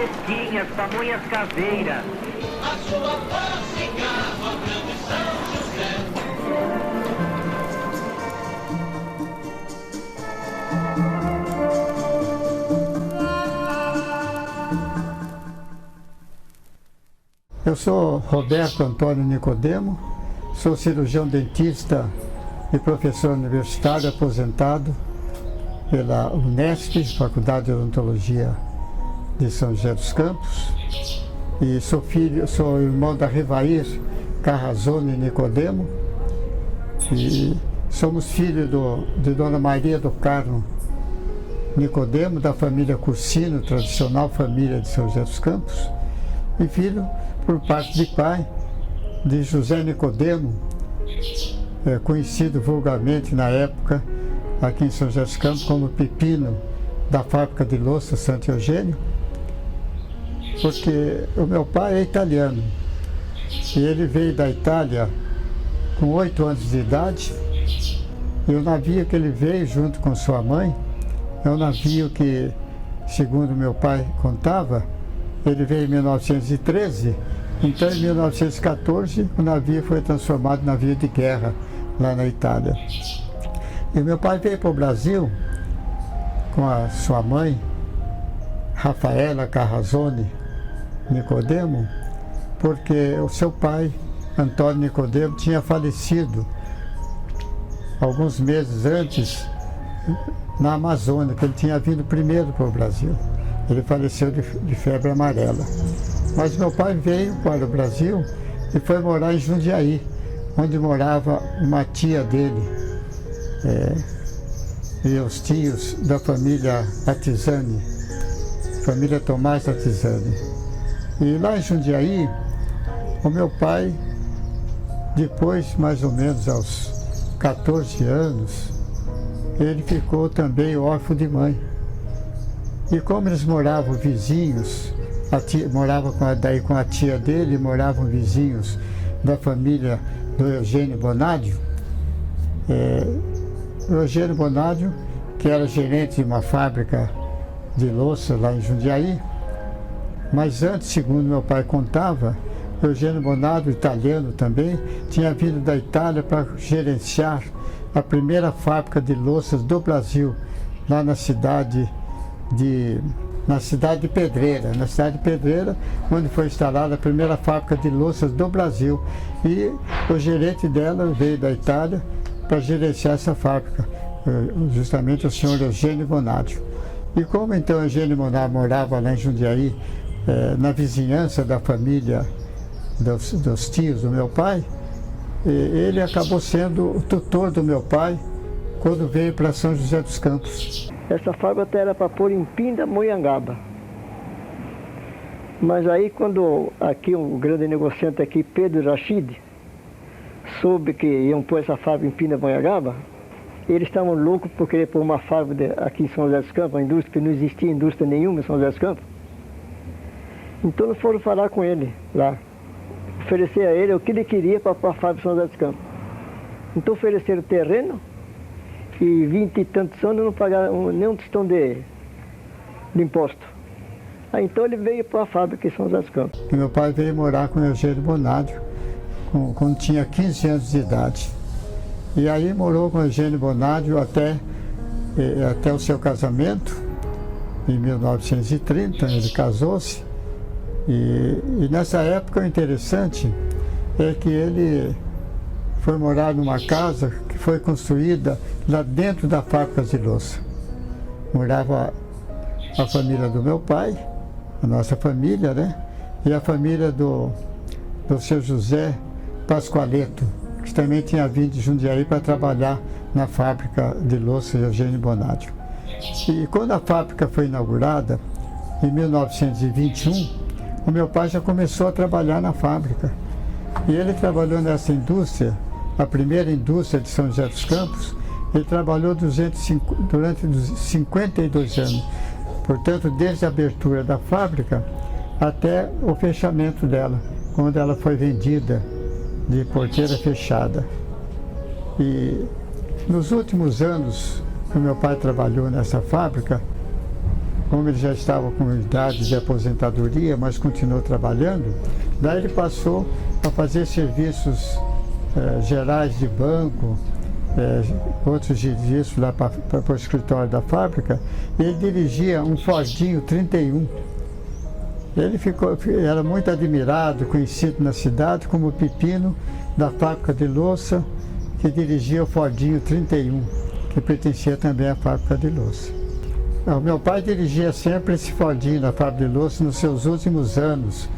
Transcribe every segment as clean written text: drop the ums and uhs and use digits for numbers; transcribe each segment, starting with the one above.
fresquinhas, pamonhas caseiras. A sua voz chegava ao grande São José. Eu sou Roberto Antônio Nicodemo, sou cirurgião dentista e professor universitário aposentado pela Unesp, Faculdade de Odontologia de São José dos Campos, e sou irmão da Revair Carrazone Nicodemo, e somos filhos de Dona Maria do Carmo Nicodemo, da família Cursino, tradicional família de São José dos Campos, e filho, por parte de pai, de José Nicodemo, conhecido vulgarmente na época aqui em São José dos Campos como Pepino, da fábrica de louça Santo Eugênio, porque o meu pai é italiano e ele veio da Itália com 8 anos de idade, e o navio que ele veio junto com sua mãe é um navio que, segundo meu pai contava, ele veio em 1913, então em 1914 o navio foi transformado em navio de guerra lá na Itália. E meu pai veio para o Brasil com a sua mãe, Rafaela Carrazone Nicodemo, porque o seu pai, Antônio Nicodemo, tinha falecido alguns meses antes na Amazônia, que ele tinha vindo primeiro para o Brasil. Ele faleceu de febre amarela. Mas meu pai veio para o Brasil e foi morar em Jundiaí, onde morava uma tia dele, e os tios da família Atizani, família Tomás Atizani. E lá em Jundiaí, o meu pai, depois mais ou menos aos 14 anos, ele ficou também órfão de mãe. E como eles moravam vizinhos, morava com a tia dele, moravam vizinhos da família do Eugênio Bonádio. O Eugênio Bonádio, que era gerente de uma fábrica de louça lá em Jundiaí, mas antes, segundo meu pai contava, o Eugênio Bonádio, italiano também, tinha vindo da Itália para gerenciar a primeira fábrica de louças do Brasil, lá na cidade de Pedreira, onde foi instalada a primeira fábrica de louças do Brasil. E o gerente dela veio da Itália para gerenciar essa fábrica, justamente o senhor Eugênio Bonádio. E como então o Eugênio Bonádio morava lá em Jundiaí, na vizinhança da família dos tios do meu pai, ele acabou sendo o tutor do meu pai quando veio para São José dos Campos. Essa fábrica até era para pôr em Pindamonhangaba. Mas aí quando aqui um grande negociante aqui, Pedro Rachid, soube que iam pôr essa fábrica em Pindamonhangaba, eles estavam loucos por querer pôr uma fábrica aqui em São José dos Campos, uma indústria que não existia indústria nenhuma em São José dos Campos. Então eles foram falar com ele lá, oferecer a ele o que ele queria para a fábrica de São José dos Campos. Então ofereceram terreno, e 20 e tantos anos não pagaram nem um tostão de imposto. Aí então ele veio para a fábrica em São José dos Campos. E meu pai veio morar com o Eugênio Bonádio quando tinha 15 anos de idade. E aí morou com o Eugênio Bonádio até o seu casamento, em 1930, ele casou-se. E nessa época o interessante é que ele foi morar numa casa que foi construída lá dentro da fábrica de louça. Morava a família do meu pai, a nossa família, né? E a família do seu José Pascoaleto, que também tinha vindo de Jundiaí para trabalhar na fábrica de louça Eugênio Bonádio. E quando a fábrica foi inaugurada, em 1921, o meu pai já começou a trabalhar na fábrica. E ele trabalhou nessa indústria, a primeira indústria de São José dos Campos. Ele trabalhou durante 52 anos, portanto, desde a abertura da fábrica até o fechamento dela, quando ela foi vendida de porteira fechada. E nos últimos anos que meu pai trabalhou nessa fábrica, como ele já estava com idade de aposentadoria, mas continuou trabalhando, daí ele passou a fazer serviços gerais de banco, outros serviços lá para o escritório da fábrica. Ele dirigia um Fordinho 31. Ele era muito admirado, conhecido na cidade como o Pepino da fábrica de louça, que dirigia o Fordinho 31, que pertencia também à fábrica de louça. O meu pai dirigia sempre esse Fordinho da fábrica de louça nos seus últimos anos,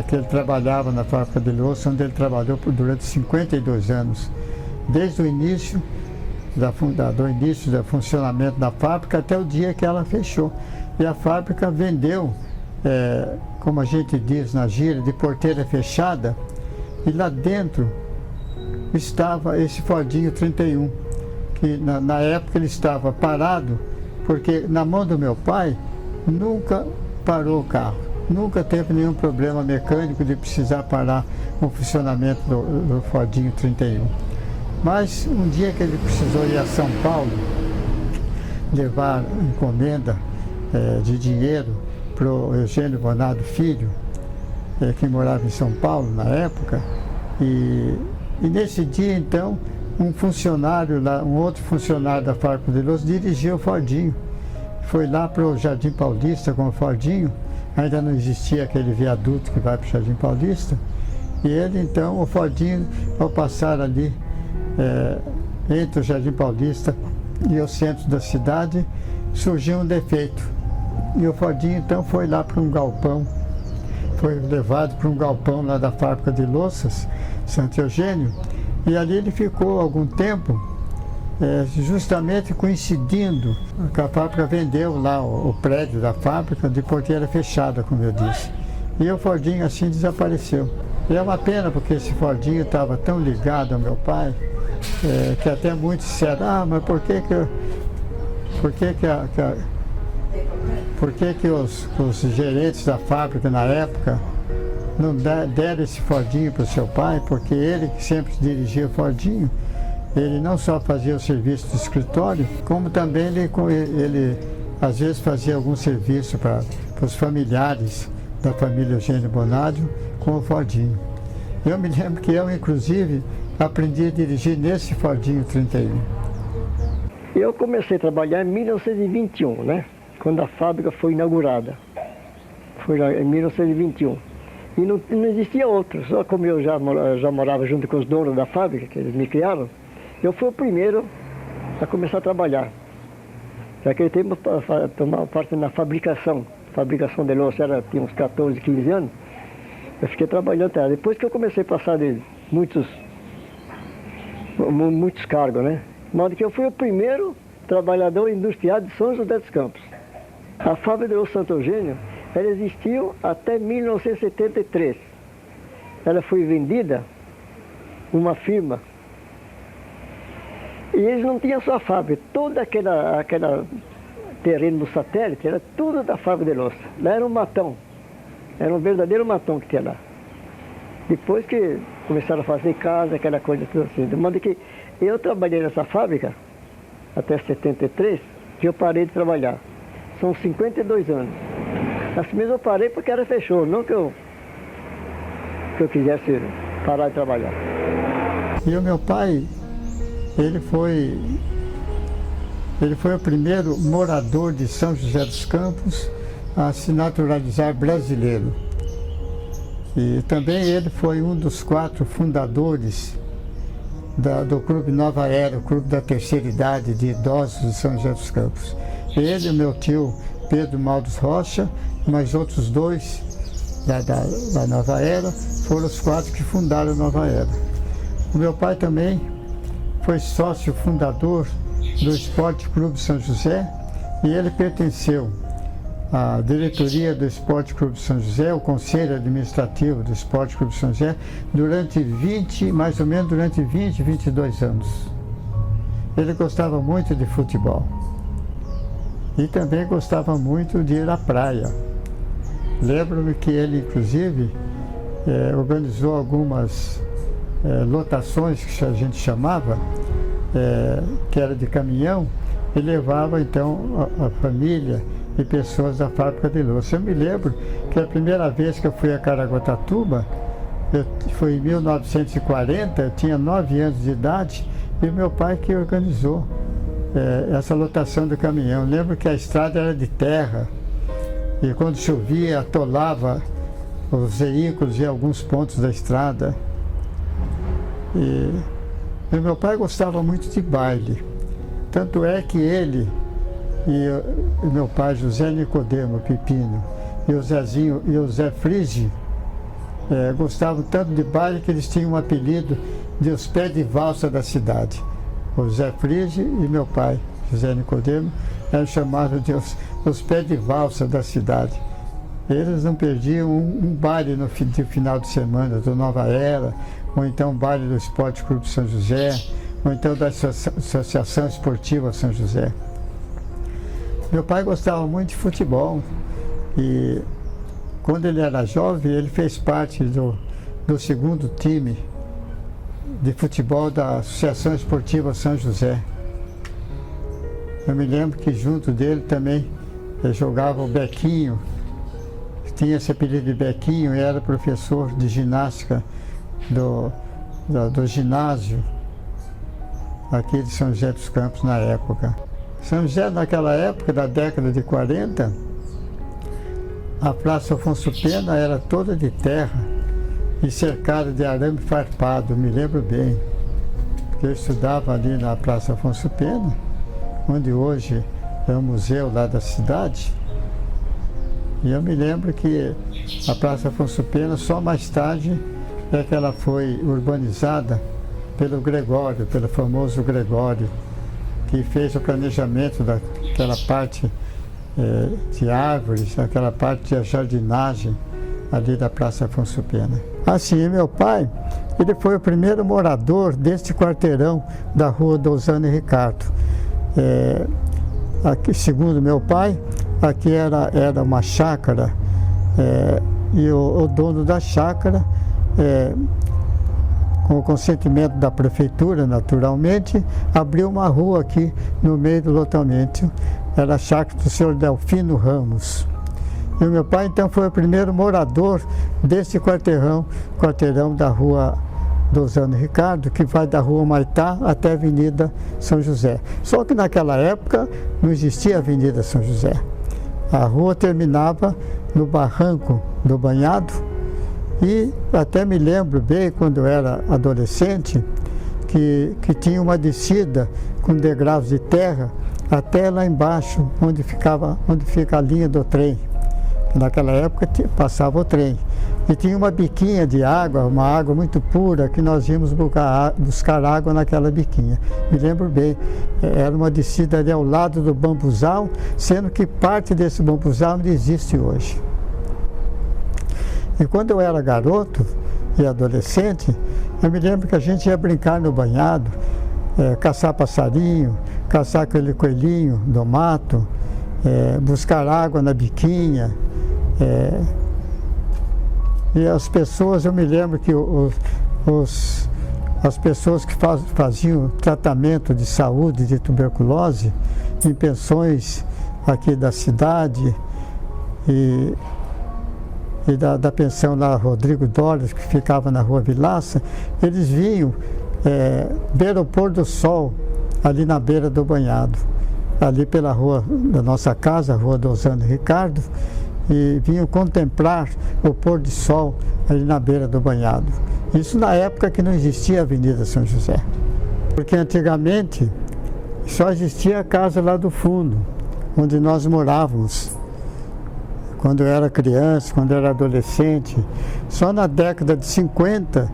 que ele trabalhava na fábrica de louça, onde ele trabalhou durante 52 anos, desde o início do funcionamento da fábrica até o dia que ela fechou. E a fábrica vendeu, como a gente diz na gíria, de porteira fechada, e lá dentro estava esse Fordinho 31, que na época ele estava parado, porque na mão do meu pai nunca parou o carro, nunca teve nenhum problema mecânico de precisar parar o funcionamento do Fordinho 31. Mas um dia que ele precisou ir a São Paulo, levar encomenda de dinheiro para o Eugênio Bonado Filho, que morava em São Paulo na época, e nesse dia então um funcionário lá, um outro funcionário da fábrica de louça dirigiu o Fordinho. Foi lá para o Jardim Paulista com o Fordinho, ainda não existia aquele viaduto que vai para o Jardim Paulista, e ele então, o Fordinho, ao passar ali entre o Jardim Paulista e o centro da cidade, surgiu um defeito. E o Fordinho então foi lá para um galpão, foi levado para um galpão lá da fábrica de louças, Santo Eugênio, e ali ele ficou algum tempo, justamente coincidindo que a fábrica vendeu lá o prédio da fábrica de porteira fechada, como eu disse. E o Fordinho assim desapareceu. E é uma pena, porque esse Fordinho estava tão ligado ao meu pai, que até muitos disseram, mas por que os gerentes da fábrica na época não deram esse Fordinho para o seu pai? Porque ele, que sempre dirigia o Fordinho, ele não só fazia o serviço do escritório, como também ele às vezes fazia algum serviço para os familiares da família Eugênio Bonádio com o Fordinho. Eu me lembro que eu, inclusive, aprendi a dirigir nesse Fordinho 31. Eu comecei a trabalhar em 1921, né? Quando a fábrica foi inaugurada. Foi em 1921. E não existia outro, só como eu já morava junto com os donos da fábrica, que eles me criaram, eu fui o primeiro a começar a trabalhar. Naquele tempo, eu tomava parte na fabricação de louça, tinha uns 14, 15 anos, eu fiquei trabalhando até. Depois que eu comecei a passar de muitos cargos, né? De modo que eu fui o primeiro trabalhador industrial de São José dos Campos. A fábrica de louça Santo Eugênio, ela existiu até 1973. Ela foi vendida uma firma. E eles não tinham só a fábrica, todo aquele terreno no satélite era tudo da fábrica de louça. Lá era um matão, era um verdadeiro matão que tinha lá. Depois que começaram a fazer casa, aquela coisa tudo assim. De modo que eu trabalhei nessa fábrica até 73, que eu parei de trabalhar. São 52 anos. Assim mesmo eu parei porque ela fechou, não que eu quisesse parar de trabalhar. E o meu pai, ele foi o primeiro morador de São José dos Campos a se naturalizar brasileiro. E também ele foi um dos 4 fundadores do Clube Nova Era, o Clube da Terceira Idade de Idosos de São José dos Campos. Ele e o meu tio Pedro Maldos Rocha, mais outros 2 da Nova Era, foram os 4 que fundaram a Nova Era. O meu pai também foi sócio fundador do Esporte Clube São José, e ele pertenceu à diretoria do Esporte Clube São José, o conselho administrativo do Esporte Clube São José, durante mais ou menos 20, 22 anos. Ele gostava muito de futebol e também gostava muito de ir à praia. Lembro-me que ele, inclusive, organizou algumas lotações, que a gente chamava, que era de caminhão, e levava então a família e pessoas da fábrica de louça. Eu me lembro que a primeira vez que eu fui a Caraguatatuba, foi em 1940, eu tinha 9 anos de idade, e meu pai que organizou essa lotação do caminhão. Eu lembro que a estrada era de terra, e quando chovia atolava os veículos em alguns pontos da estrada. E meu pai gostava muito de baile, tanto é que ele e meu pai José Nicodemo Pepino e o Zezinho e o Zé Frigi gostavam tanto de baile que eles tinham um apelido de os pés de valsa da cidade. O Zé Frigi e meu pai José Nicodemo eram chamados de os pés de valsa da cidade. Eles não perdiam um baile no final de semana do Nova Era, ou então baile do Esporte Clube São José, ou então da Associação Esportiva São José. Meu pai gostava muito de futebol e quando ele era jovem ele fez parte do segundo time de futebol da Associação Esportiva São José. Eu me lembro que junto dele também jogava o Bequinho, tinha esse apelido de Bequinho, e era professor de ginástica do ginásio aqui de São José dos Campos na época. São José, naquela época, da década de 40, a Praça Afonso Pena era toda de terra e cercada de arame farpado, me lembro bem, porque eu estudava ali na Praça Afonso Pena, onde hoje é o museu lá da cidade. E eu me lembro que a Praça Afonso Pena, só mais tarde, é que ela foi urbanizada pelo Gregório, pelo famoso Gregório, que fez o planejamento daquela parte de árvores, aquela parte de jardinagem ali da Praça Afonso Pena. Assim, meu pai, ele foi o primeiro morador deste quarteirão da Rua Dozano e Ricardo. Aqui, segundo meu pai, aqui era uma chácara, e o dono da chácara, com o consentimento da prefeitura, naturalmente, abriu uma rua aqui no meio do loteamento. Era a chácara do senhor Delfino Ramos. E o meu pai, então, foi o primeiro morador desse quarteirão da Rua Dozano e Ricardo, que vai da Rua Maitá até a Avenida São José. Só que naquela época não existia a Avenida São José. A rua terminava no barranco do Banhado, e até me lembro bem, quando eu era adolescente, que tinha uma descida com degraus de terra até lá embaixo, onde fica a linha do trem. Naquela época passava o trem. E tinha uma biquinha de água, uma água muito pura, que nós íamos buscar água naquela biquinha. Me lembro bem, era uma descida ali ao lado do bambuzal, sendo que parte desse bambuzal ainda existe hoje. E quando eu era garoto e adolescente, eu me lembro que a gente ia brincar no banhado, caçar passarinho, caçar aquele coelhinho do mato, buscar água na biquinha. E as pessoas, eu me lembro que as pessoas que faziam tratamento de saúde de tuberculose em pensões aqui da cidade e da pensão lá Rodrigo Dóris, que ficava na Rua Vilaça, eles vinham beira o pôr do sol, ali na beira do banhado, ali pela rua da nossa casa, Rua Dozano e Ricardo, e vinham contemplar o pôr do sol ali na beira do banhado. Isso na época que não existia a Avenida São José, porque antigamente só existia a casa lá do fundo, onde nós morávamos. Quando eu era criança, quando eu era adolescente, só na década de 50,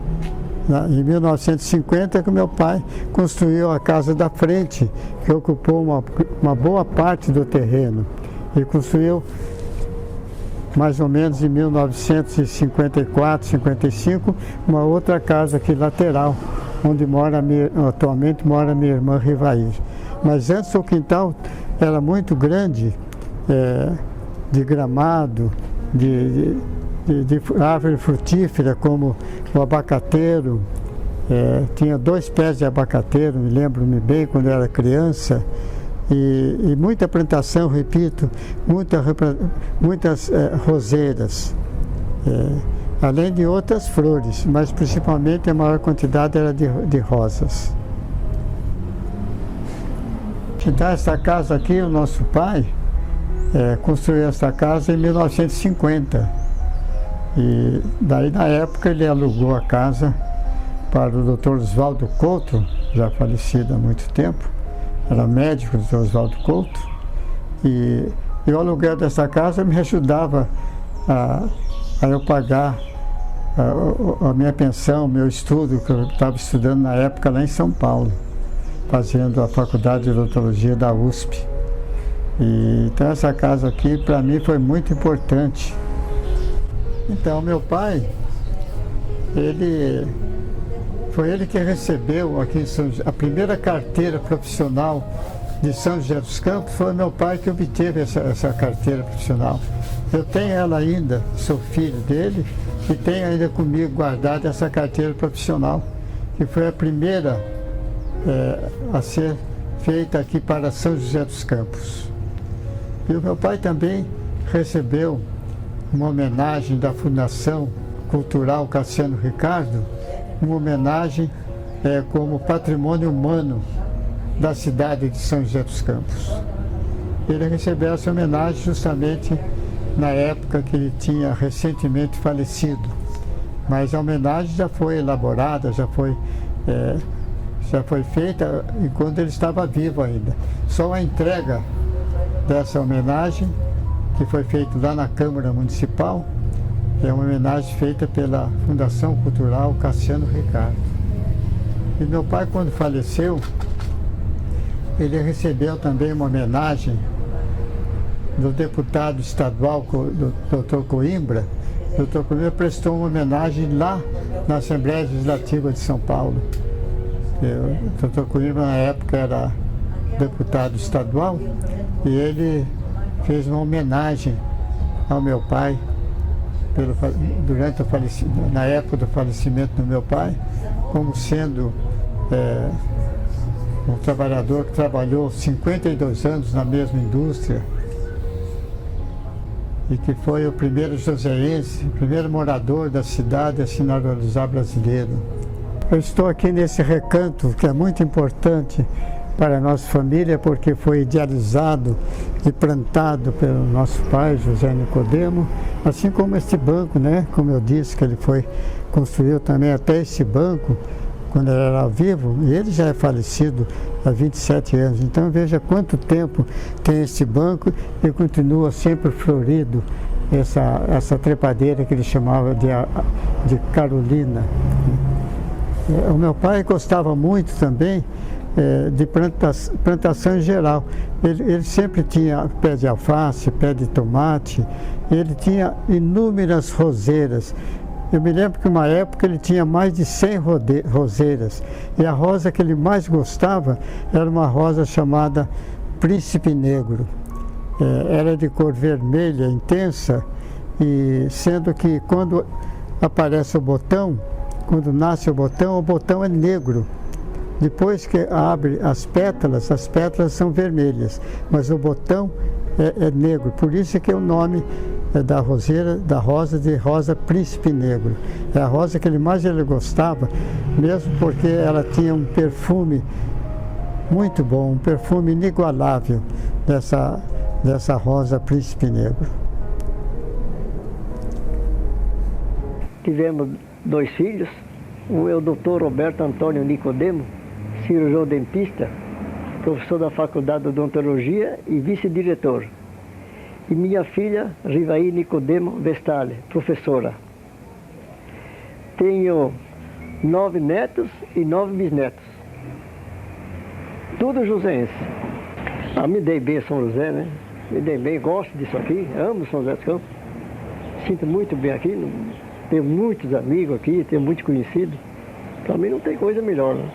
em 1950, que meu pai construiu a casa da frente, que ocupou uma boa parte do terreno. Ele construiu mais ou menos em 1954, 55, uma outra casa aqui lateral, onde atualmente mora minha irmã Rivair. Mas antes o quintal era muito grande, de gramado, de árvore frutífera, como o abacateiro. Tinha 2 pés de abacateiro, me lembro-me bem, quando eu era criança. e muita plantação, repito, muitas roseiras, além de outras flores, mas principalmente a maior quantidade era de rosas. Então, essa casa aqui, o nosso pai construiu essa casa em 1950. E daí, na época, ele alugou a casa para o Dr. Oswaldo Couto, já falecido há muito tempo. Era médico, o Dr. Oswaldo Couto. E o aluguel dessa casa me ajudava a eu pagar a minha pensão, meu estudo, que eu estava estudando na época lá em São Paulo, fazendo a faculdade de odontologia da USP. Então essa casa aqui para mim foi muito importante. Então meu pai, foi ele que recebeu aqui em São José, a primeira carteira profissional de São José dos Campos. Foi meu pai que obteve essa carteira profissional. Eu tenho ela ainda, sou filho dele, e tenho ainda comigo guardada essa carteira profissional, que foi a primeira a ser feita aqui para São José dos Campos. E o meu pai também recebeu uma homenagem da Fundação Cultural Cassiano Ricardo, uma homenagem como patrimônio humano da cidade de São José dos Campos. Ele recebeu essa homenagem justamente na época que ele tinha recentemente falecido, mas a homenagem já foi elaborada, já foi feita enquanto ele estava vivo ainda. Só a entrega dessa homenagem, que foi feita lá na Câmara Municipal, é uma homenagem feita pela Fundação Cultural Cassiano Ricardo. E meu pai, quando faleceu, ele recebeu também uma homenagem do deputado estadual, do Dr. Coimbra. O Dr. Coimbra prestou uma homenagem lá na Assembleia Legislativa de São Paulo. O Dr. Coimbra, na época, era deputado estadual, e ele fez uma homenagem ao meu pai na época do falecimento do meu pai, como sendo um trabalhador que trabalhou 52 anos na mesma indústria e que foi o primeiro joseense, o primeiro morador da cidade a se naturalizar brasileiro. Eu estou aqui nesse recanto que é muito importante para a nossa família, porque foi idealizado e plantado pelo nosso pai, José Nicodemo, assim como este banco, né? Como eu disse, que ele construiu também até esse banco quando ele era vivo, e ele já é falecido há 27 anos. Então veja quanto tempo tem esse banco e continua sempre florido essa trepadeira que ele chamava de Carolina. O meu pai gostava muito também de plantação em geral. Ele sempre tinha pé de alface, pé de tomate, ele tinha inúmeras roseiras. Eu me lembro que uma época ele tinha mais de 100 roseiras, e a rosa que ele mais gostava era uma rosa chamada Príncipe Negro. Era de cor vermelha, intensa, e sendo que quando aparece o botão, quando nasce o botão é negro. Depois que abre as pétalas são vermelhas, mas o botão é negro. Por isso que é o nome da rosa de rosa Príncipe Negro. É a rosa que ele mais gostava, mesmo porque ela tinha um perfume muito bom, um perfume inigualável dessa rosa Príncipe Negro. Tivemos 2 filhos, um é o Dr. Roberto Antônio Nicodemo, cirurgião dentista, professor da Faculdade de Odontologia e vice-diretor. E minha filha, Rivaí Nicodemo Vestale, professora. Tenho 9 netos e 9 bisnetos. Tudo joseense. Me dei bem em São José, né? Me dei bem, gosto disso aqui, amo São José dos Campos. Sinto muito bem aqui, tenho muitos amigos aqui, tenho muitos conhecidos. Para mim não tem coisa melhor, né?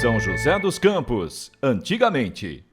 São José dos Campos, antigamente.